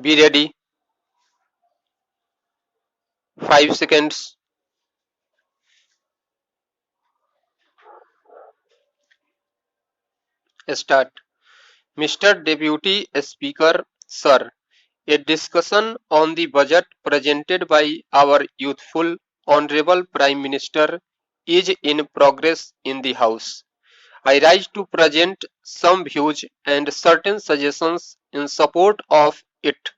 Be ready. 5 seconds. Start. Mr. Deputy Speaker, Sir, a discussion on the budget presented by our youthful Honorable Prime Minister is in progress in the House. I rise to present some views and certain suggestions in support of it.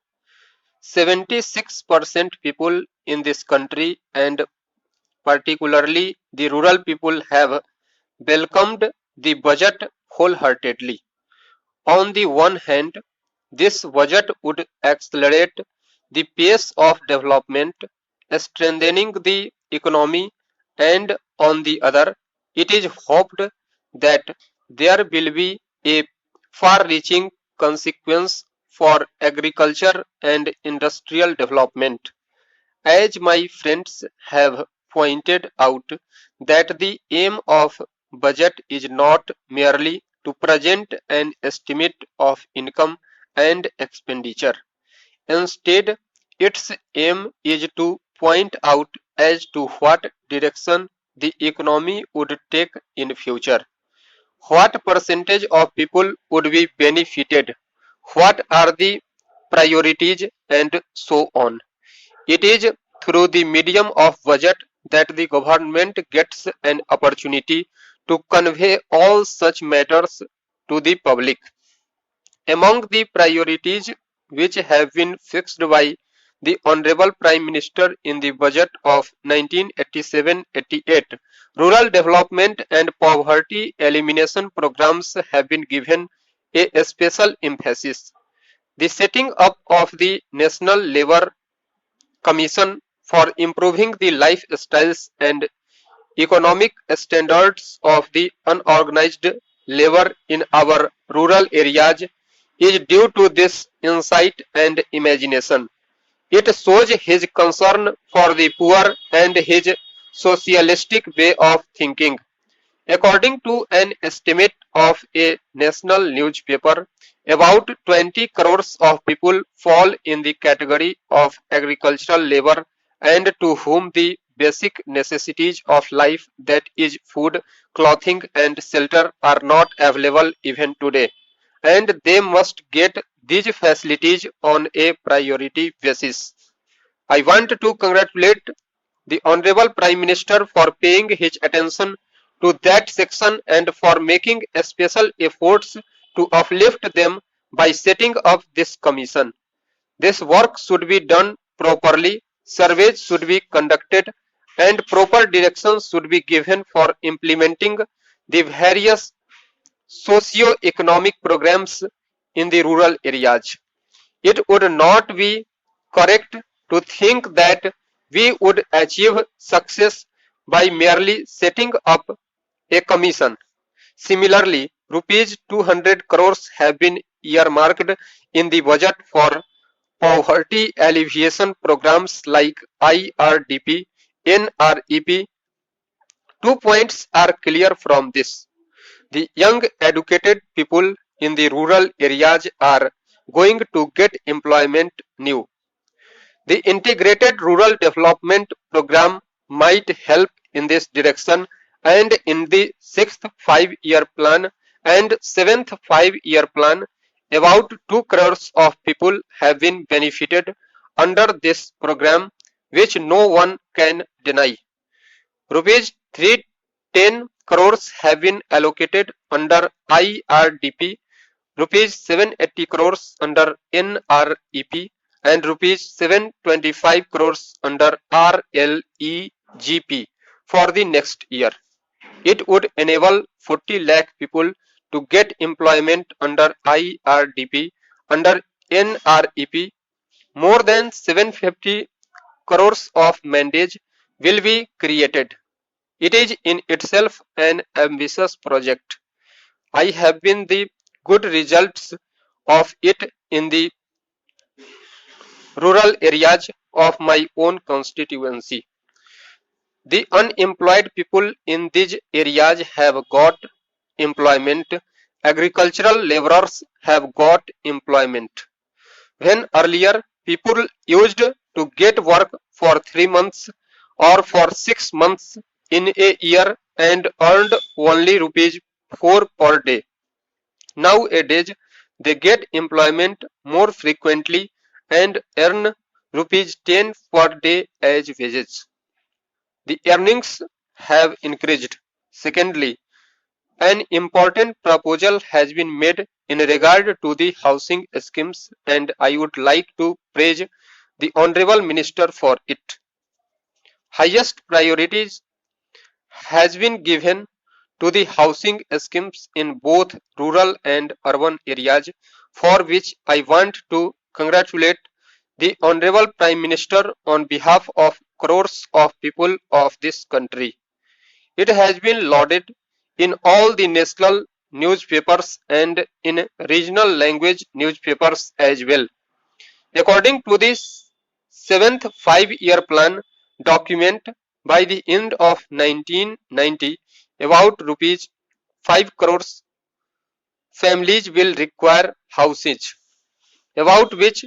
76% people in this country, and particularly the rural people, have welcomed the budget wholeheartedly. On the one hand, this budget would accelerate the pace of development, strengthening the economy, and on the other, it is hoped that there will be a far-reaching consequence for agriculture and industrial development. As my friends have pointed out, that the aim of budget is not merely to present an estimate of income and expenditure. Instead, its aim is to point out as to what direction the economy would take in future. What percentage of people would be benefited? What are the priorities and so on. It is through the medium of budget that the government gets an opportunity to convey all such matters to the public. Among the priorities which have been fixed by the Honorable Prime Minister in the budget of 1987-88, rural development and poverty elimination programs have been given a special emphasis. The setting up of the National Labour Commission for improving the lifestyles and economic standards of the unorganized labor in our rural areas is due to this insight and imagination. It shows his concern for the poor and his socialistic way of thinking. According to an estimate of a national newspaper, about 20 crores of people fall in the category of agricultural labor and to whom the basic necessities of life, that is food, clothing and shelter, are not available even today, and they must get these facilities on a priority basis. I want to congratulate the Honorable Prime Minister for paying his attention to that section and for making special efforts to uplift them by setting up this commission. This work should be done properly, surveys should be conducted, and proper directions should be given for implementing the various socio-economic programs in the rural areas. It would not be correct to think that we would achieve success by merely setting up a commission. Similarly, rupees 200 crores have been earmarked in the budget for poverty alleviation programs like IRDP, NREP. 2 points are clear from this. The young educated people in the rural areas are going to get employment new. The integrated rural development program might help in this direction, and in the sixth 5-year plan and seventh 5-year plan, about 2 crores of people have been benefited under this program, which no one can deny. Rupees 310 crores have been allocated under IRDP, rupees 780 crores under NREP, and rupees 725 crores under RLEGP for the next year. It would enable 40 lakh people to get employment under IRDP. Under NREP, more than 750 crores of mandates will be created. It is in itself an ambitious project. I have been the good results of it in the rural areas of my own constituency. The unemployed people in these areas have got employment. Agricultural laborers have got employment. When earlier people used to get work for 3 months or for 6 months in a year and earned only rupees 4 per day. Nowadays, they get employment more frequently and earn rupees 10 per day as wages. The earnings have increased. Secondly, an important proposal has been made in regard to the housing schemes, and I would like to praise the Honorable Minister for it. Highest priorities has been given to the housing schemes in both rural and urban areas, for which I want to congratulate the Honorable Prime Minister on behalf of crores of people of this country. It has been lauded in all the national newspapers and in regional language newspapers as well. According to this seventh 5-year plan document, by the end of 1990, about rupees 5 crores families will require houses, about which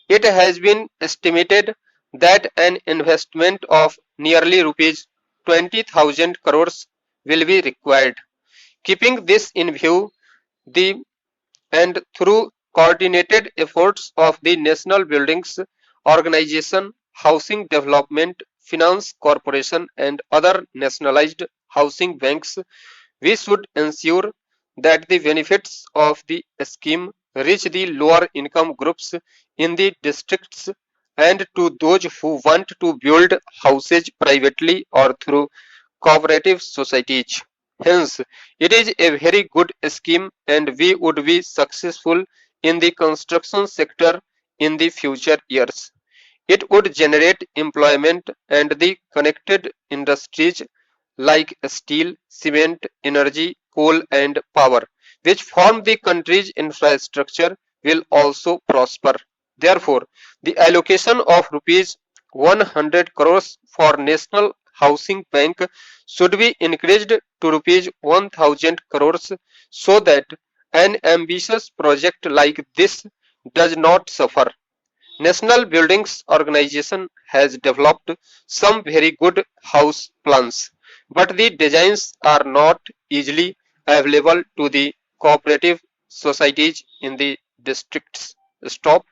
it has been estimated that an investment of nearly rupees 20,000 crores will be required. Keeping this in view, the and through coordinated efforts of the National Buildings Organization, Housing Development Finance Corporation and other nationalized housing banks, we should ensure that the benefits of the scheme reach the lower income groups in the districts and to those who want to build houses privately or through cooperative societies. Hence, it is a very good scheme and we would be successful in the construction sector in the future years. It would generate employment and the connected industries like steel, cement, energy, coal and power, which form the country's infrastructure, will also prosper. Therefore, the allocation of rupees 100 crores for National Housing Bank should be increased to rupees 1000 crores so that an ambitious project like this does not suffer. National Buildings Organization has developed some very good house plans, but the designs are not easily available to the cooperative societies in the districts. Stop.